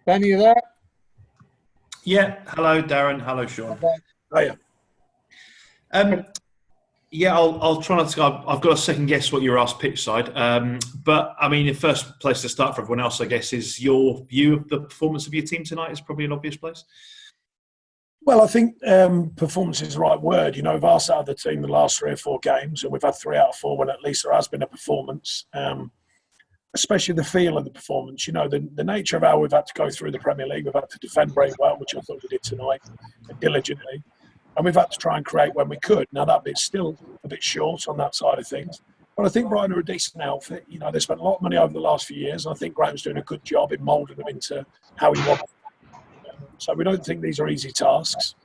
Ben, are you there? Yeah. Hello, Darren. Hello, Sean. Okay. Um, yeah, I'll try not to. I've got to second guess what you're asked pitch side. But I mean, the first place to start for everyone else, I guess, is your view of the performance of your team tonight. Is probably an obvious place. Well, I think performance is the right word. We've asked out of the team the last 3 or 4 games, and we've had 3 out of 4 when at least there has been a performance. Especially the feel of the performance. The nature of how we've had to go through the Premier League. We've had to defend very well, which I thought we did tonight, diligently. And we've had to try and create when we could. Now, that bit's still a bit short on that side of things. But I think Brighton are a decent outfit. They spent a lot of money over the last few years. And I think Graham's doing a good job in moulding them into how he wants them. So we don't think these are easy tasks.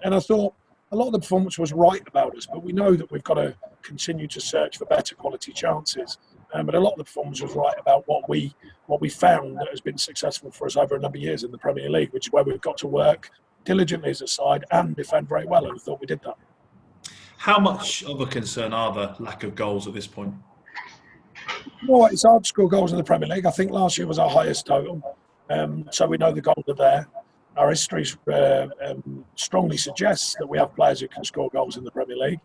And I thought a lot of the performance was right about us. But we know that we've got to continue to search for better quality chances. But a lot of the performance was right about what we found that has been successful for us over a number of years in the Premier League, which is where we've got to work diligently as a side and defend very well, and I thought we did that. How much of a concern are the lack of goals at this point? Well, it's hard to score goals in the Premier League. I think last year was our highest total, so we know the goals are there. Our history strongly suggests that we have players who can score goals in the Premier League.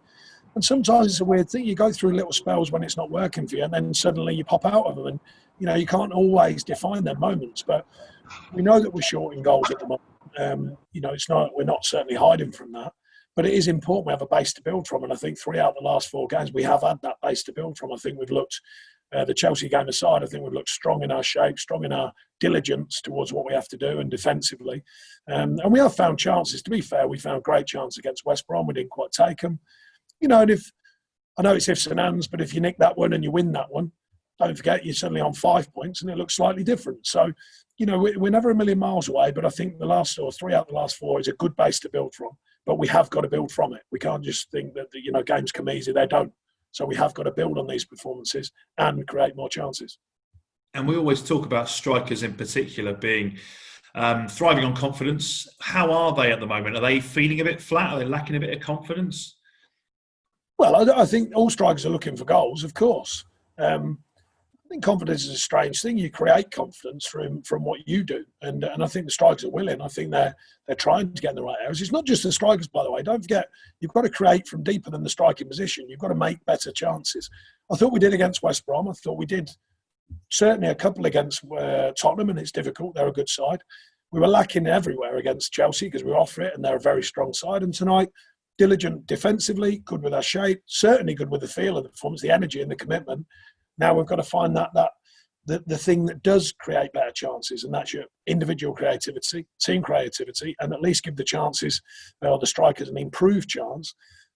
And sometimes it's a weird thing. You go through little spells when it's not working for you, and then suddenly you pop out of them. And, you can't always define their moments, but we know that we're short in goals at the moment. We're not certainly hiding from that, but it is important we have a base to build from. And I think 3 out of the last 4 games, we have had that base to build from. I think we've looked, the Chelsea game aside, I think we've looked strong in our shape, strong in our diligence towards what we have to do and defensively. And we have found chances. To be fair, we found great chances against West Brom. We didn't quite take them. And if I know it's ifs and ands, but if you nick that one and you win that one, don't forget you're suddenly on 5 points and it looks slightly different. So, we're never a million miles away, but I think the last 3 out of the last 4 is a good base to build from. But we have got to build from it. We can't just think that games come easy. They don't. So we have got to build on these performances and create more chances. And we always talk about strikers in particular being thriving on confidence. How are they at the moment? Are they feeling a bit flat? Are they lacking a bit of confidence? Well, I think all strikers are looking for goals, of course. I think confidence is a strange thing. You create confidence from what you do, and I think the strikers are willing. I think they're trying to get in the right areas. It's not just the strikers, by the way. Don't forget, you've got to create from deeper than the striking position. You've got to make better chances. I thought we did against West Brom. I thought we did certainly a couple against Tottenham, and it's difficult. They're a good side. We were lacking everywhere against Chelsea because we were off it, and they're a very strong side. And tonight, diligent defensively, good with our shape, certainly good with the feel of the performance, the energy and the commitment. Now we've got to find the thing that does create better chances, and that's your individual creativity, team creativity, and at least give the chances, the strikers an improved chance,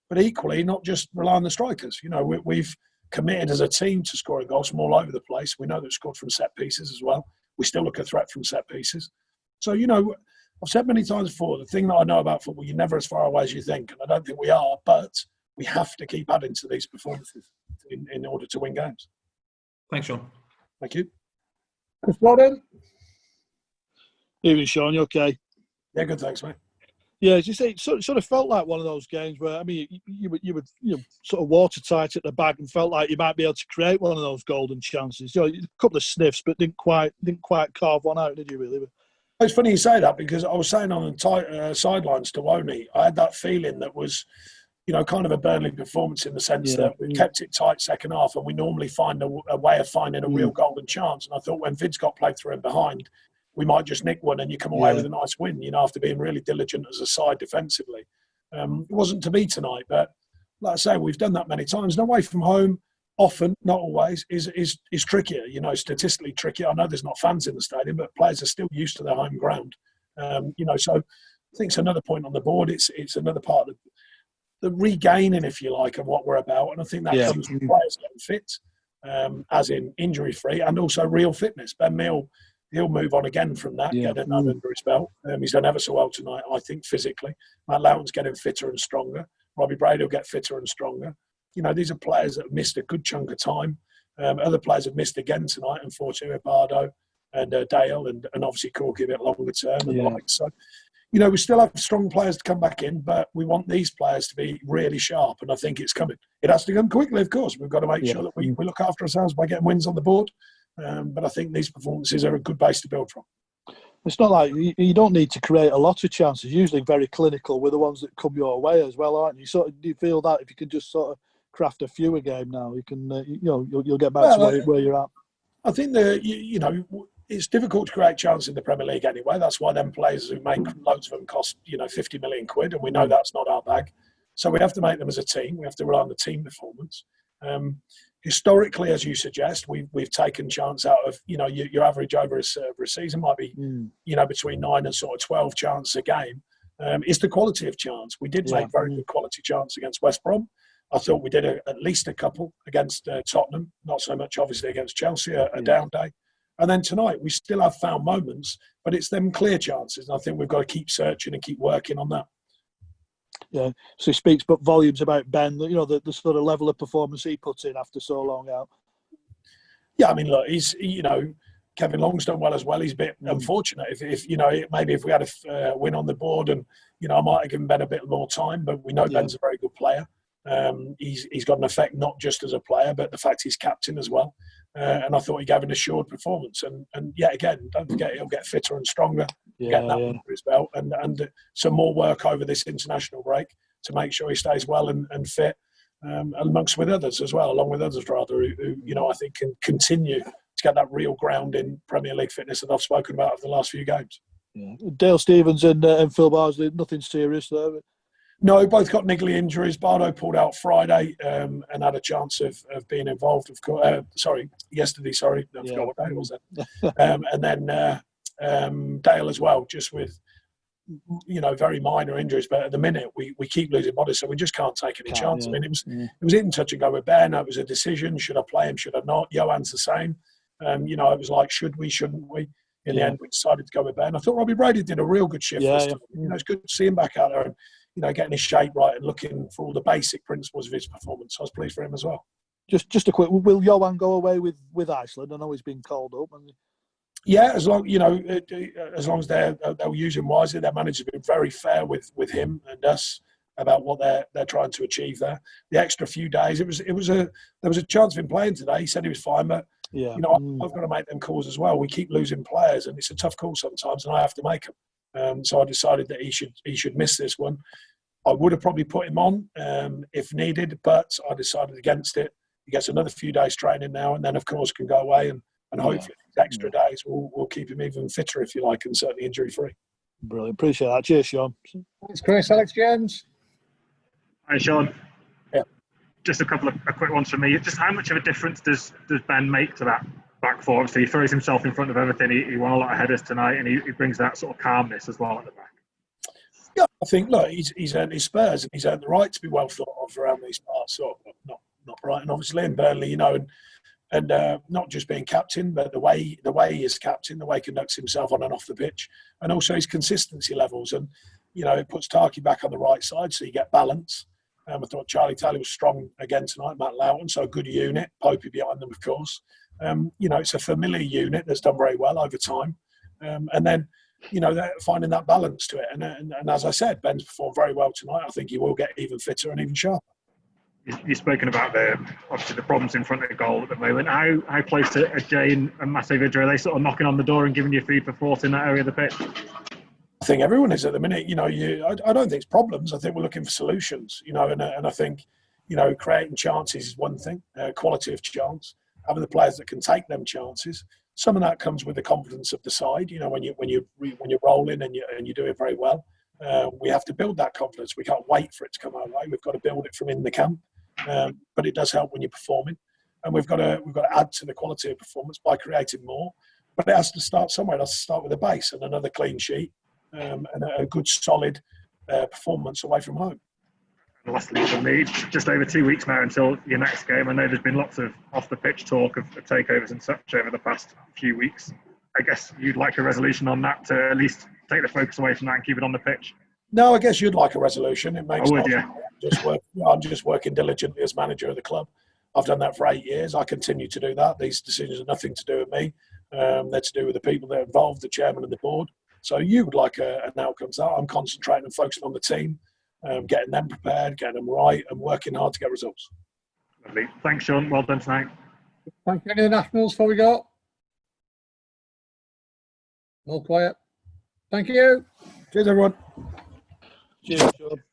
but equally not just rely on the strikers. We've committed as a team to scoring goals from all over the place. We know that we've scored from set pieces as well. We still look a threat from set pieces. So, I've said many times before, the thing that I know about football, you're never as far away as you think, and I don't think we are, but we have to keep adding to these performances in order to win games. Thanks, Sean. Thank you. Chris Warden? Evening, Sean. You okay? Yeah, good. Thanks, mate. Yeah, as you say, it sort of felt like one of those games where, I mean, you were sort of watertight at the back and felt like you might be able to create one of those golden chances. A couple of sniffs, but didn't quite carve one out, did you really? It's funny you say that, because I was saying on the sidelines to Woney, I had that feeling that was, kind of a Burnley performance in the sense that we kept it tight second half, and we normally find a way of finding a real golden chance. And I thought when Vid's got played through and behind, we might just nick one and you come away with a nice win, after being really diligent as a side defensively. It wasn't to be tonight, but like I say, we've done that many times. And away from home, often, not always, is trickier, statistically trickier. I know there's not fans in the stadium, but players are still used to their home ground. So I think it's another point on the board. It's another part of the regaining, if you like, of what we're about. And I think that comes from players getting fit, as in injury-free, and also real fitness. Ben Meal, he'll move on again from that, get another under his belt. He's done ever so well tonight, I think, physically. Matt Loughton's getting fitter and stronger. Robbie Brady will get fitter and stronger. These are players that have missed a good chunk of time. Other players have missed again tonight, unfortunately, Bardo and Dale, and obviously Corky a bit longer term and the like. So, we still have strong players to come back in, but we want these players to be really sharp, and I think it's coming. It has to come quickly, of course. We've got to make sure that we look after ourselves by getting wins on the board. But I think these performances are a good base to build from. It's not like you don't need to create a lot of chances. Usually, very clinical with the ones that come your way as well, aren't you? Do you feel that if you can just sort of craft a few a game now, you can you'll get back to where you're at. I think it's difficult to create chances in the Premier League anyway. That's why them players who make loads of them cost 50 million quid, and we know that's not our bag. So we have to make them as a team. We have to rely on the team performance. Historically, as you suggest, we've taken chance out of your average over a season might be between 9 and sort of 12 chances a game. It's the quality of chance. We did make very good quality chance against West Brom. I thought we did at least a couple against Tottenham, not so much obviously against Chelsea, a down day. And then tonight we still have found moments, but it's them clear chances. And I think we've got to keep searching and keep working on that. Yeah, so he speaks but volumes about Ben, the sort of level of performance he puts in after so long out. Yeah, I mean, look, he's, Kevin Long's done well as well. He's a bit unfortunate. Maybe if we had a win on the board and, I might have given Ben a bit more time, but we know Ben's a very good player. He's got an effect not just as a player, but the fact he's captain as well. And I thought he gave an assured performance. And yet again, don't forget he'll get fitter and stronger, getting that under his belt, and some more work over this international break to make sure he stays well and fit, amongst with others as well, along with others rather, who I think can continue to get that real ground in Premier League fitness that I've spoken about over the last few games. Yeah. Dale Stephens and Phil Bardsley, nothing serious there. No, both got niggly injuries. Bardo pulled out Friday and had a chance of being involved, of course. Yesterday, sorry. I forgot what day it was then. And then Dale as well, just with, very minor injuries. But at the minute, we keep losing bodies, so we just can't take any chance. I mean, it was in touch and go with Ben. It was a decision. Should I play him? Should I not? Johan's the same. It was like, should we, shouldn't we? In the end, we decided to go with Ben. I thought Robbie Brady did a real good shift this time. It's good to see him back out there and, getting his shape right and looking for all the basic principles of his performance. So I was pleased for him as well. Just a quick, will Johan go away with Iceland? I know he's been called up. Yeah, as long as they'll use him wisely. Their manager's been very fair with him and us about what they're trying to achieve there. The extra few days, there was a chance of him playing today. He said he was fine, but I've got to make them calls as well. We keep losing players, and it's a tough call sometimes, and I have to make them. So I decided that he should miss this one. I would have probably put him on if needed, but I decided against it. He gets another few days training now, and then of course can go away and hopefully these extra days will keep him even fitter, if you like, and certainly injury free. Brilliant, appreciate that. Cheers, Sean. Thanks, Chris. Alex James. Hi, Sean. Yeah. Just a couple of quick ones from me. Just how much of a difference does Ben make to that back four? Obviously, he throws himself in front of everything. He won a lot of headers tonight, and he brings that sort of calmness as well at the back. Yeah, I think, look, he's earned his spurs, and he's earned the right to be well thought of around these parts. So not Brighton, obviously, and Burnley, and not just being captain, but the way he is captain, the way he conducts himself on and off the pitch, and also his consistency levels. And it puts Tarky back on the right side, so you get balance. I thought Charlie Taylor was strong again tonight. Matt Loughton, so a good unit. Popey behind them, of course. It's a familiar unit that's done very well over time, and then they're finding that balance to it. And as I said, Ben's performed very well tonight. I think he will get even fitter and even sharper. You've spoken about obviously the problems in front of the goal at the moment. How close to Jay and Matteo Vidra are they sort of knocking on the door and giving you food for thought in that area of the pitch? I think everyone is at the minute. I don't think it's problems. I think we're looking for solutions. And I think creating chances is one thing, quality of chance, having the players that can take them chances. Some of that comes with the confidence of the side. When you're rolling and you're doing very well, we have to build that confidence. We can't wait for it to come our way. We've got to build it from in the camp. But it does help when you're performing, and we've got to add to the quality of performance by creating more. But it has to start somewhere. It has to start with a base and another clean sheet and a good solid performance away from home. And lastly, for me, just over 2 weeks now until your next game. I know there's been lots of off-the-pitch talk of takeovers and such over the past few weeks. I guess you'd like a resolution on that to at least take the focus away from that and keep it on the pitch. No, I guess you'd like a resolution. It makes I would, yeah. I'm just working diligently as manager of the club. I've done that for 8 years. I continue to do that. These decisions are nothing to do with me. They're to do with the people that are involved, the chairman and the board. So you would like an outcome to that. I'm concentrating and focusing on the team, getting them prepared, getting them right, and working hard to get results. Lovely. Thanks, Sean. Well done tonight. Thank you. Any nationals before we go? All quiet. Thank you. Cheers, everyone. Cheers, Sean.